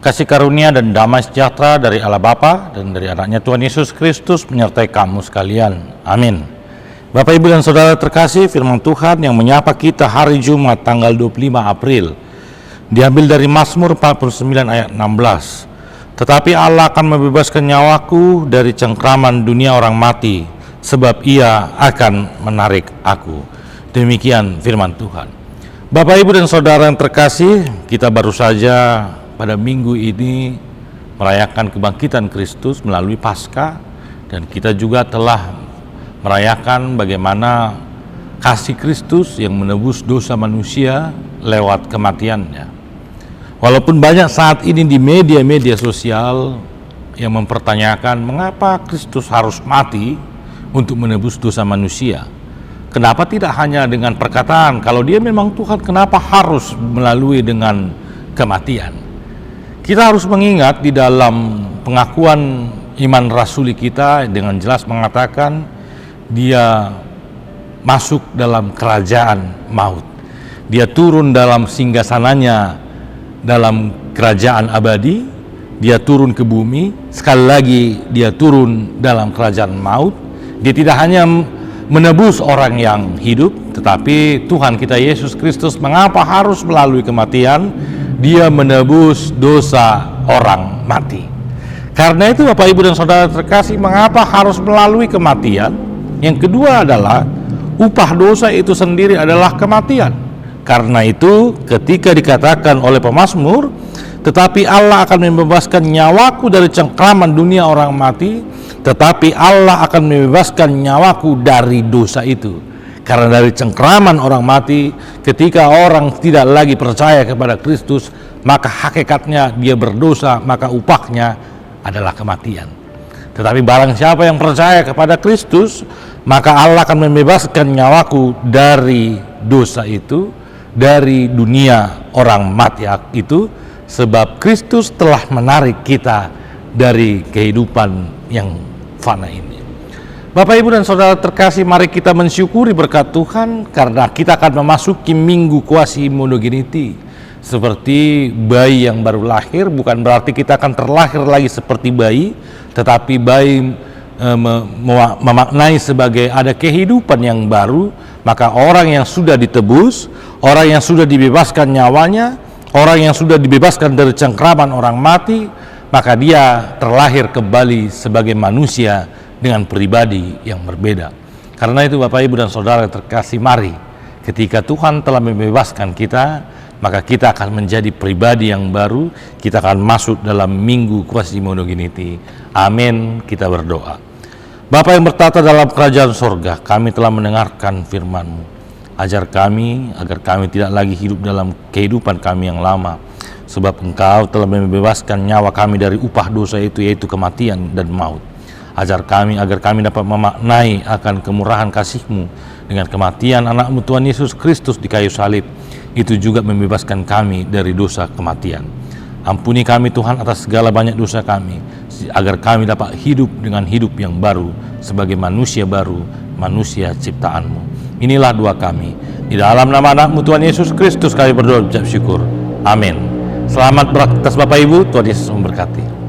Kasih karunia dan damai sejahtera dari Allah Bapa dan dari anaknya Tuhan Yesus Kristus menyertai kamu sekalian. Amin. Bapak, Ibu, dan Saudara terkasih, firman Tuhan yang menyapa kita hari Jumat tanggal 25 April diambil dari Mazmur 49 ayat 16. Tetapi Allah akan membebaskan nyawaku dari cengkraman dunia orang mati, sebab Ia akan menarik aku. Demikian firman Tuhan. Bapak, Ibu, dan Saudara yang terkasih, kita baru saja pada minggu ini merayakan kebangkitan Kristus melalui Paskah, dan kita juga telah merayakan bagaimana kasih Kristus yang menebus dosa manusia lewat kematiannya. Walaupun banyak saat ini di media-media sosial yang mempertanyakan mengapa Kristus harus mati untuk menebus dosa manusia. Kenapa tidak hanya dengan perkataan, kalau Dia memang Tuhan, kenapa harus melalui dengan kematian? Kita harus mengingat di dalam pengakuan iman rasuli kita dengan jelas mengatakan Dia masuk dalam kerajaan maut. Dia turun dalam singgasananya dalam kerajaan abadi. Dia turun ke bumi. Sekali lagi Dia turun dalam kerajaan maut. Dia tidak hanya menebus orang yang hidup, tetapi Tuhan kita Yesus Kristus mengapa harus melalui kematian? Dia menebus dosa orang mati. Karena itu Bapak, Ibu, dan Saudara terkasih, mengapa harus melalui kematian? Yang kedua adalah upah dosa itu sendiri adalah kematian. Karena itu ketika dikatakan oleh pemazmur, tetapi Allah akan membebaskan nyawaku dari cengkraman dunia orang mati, tetapi Allah akan membebaskan nyawaku dari dosa itu. Karena dari cengkraman orang mati, ketika orang tidak lagi percaya kepada Kristus, maka hakikatnya dia berdosa, maka upahnya adalah kematian. Tetapi barang siapa yang percaya kepada Kristus, maka Allah akan membebaskan nyawaku dari dosa itu, dari dunia orang mati itu, sebab Kristus telah menarik kita dari kehidupan yang fana ini. Bapak, Ibu, dan Saudara terkasih, mari kita mensyukuri berkat Tuhan karena kita akan memasuki minggu kuasi monogeniti. Seperti bayi yang baru lahir, bukan berarti kita akan terlahir lagi seperti bayi, tetapi bayi memaknai sebagai ada kehidupan yang baru. Maka orang yang sudah ditebus, orang yang sudah dibebaskan nyawanya, orang yang sudah dibebaskan dari cengkraman orang mati, maka dia terlahir kembali sebagai manusia dengan pribadi yang berbeda. Karena itu Bapak, Ibu, dan Saudara terkasih, mari ketika Tuhan telah membebaskan kita, maka kita akan menjadi pribadi yang baru. Kita akan masuk dalam minggu kuasi monogeniti. Amin. Kita berdoa. Bapa yang bertata dalam kerajaan sorga, kami telah mendengarkan firman-Mu. Ajar kami agar kami tidak lagi hidup dalam kehidupan kami yang lama, sebab Engkau telah membebaskan nyawa kami dari upah dosa itu, yaitu kematian dan maut. Ajar kami agar kami dapat memaknai akan kemurahan kasih-Mu dengan kematian anak-Mu Tuhan Yesus Kristus di kayu salib, itu juga membebaskan kami dari dosa kematian. Ampuni kami Tuhan atas segala banyak dosa kami, agar kami dapat hidup dengan hidup yang baru sebagai manusia baru, manusia ciptaan-Mu. Inilah doa kami. Di dalam nama anak-Mu Tuhan Yesus Kristus kami berdoa ucap syukur. Amin. Selamat beraktivitas Bapak Ibu, Tuhan Yesus memberkati.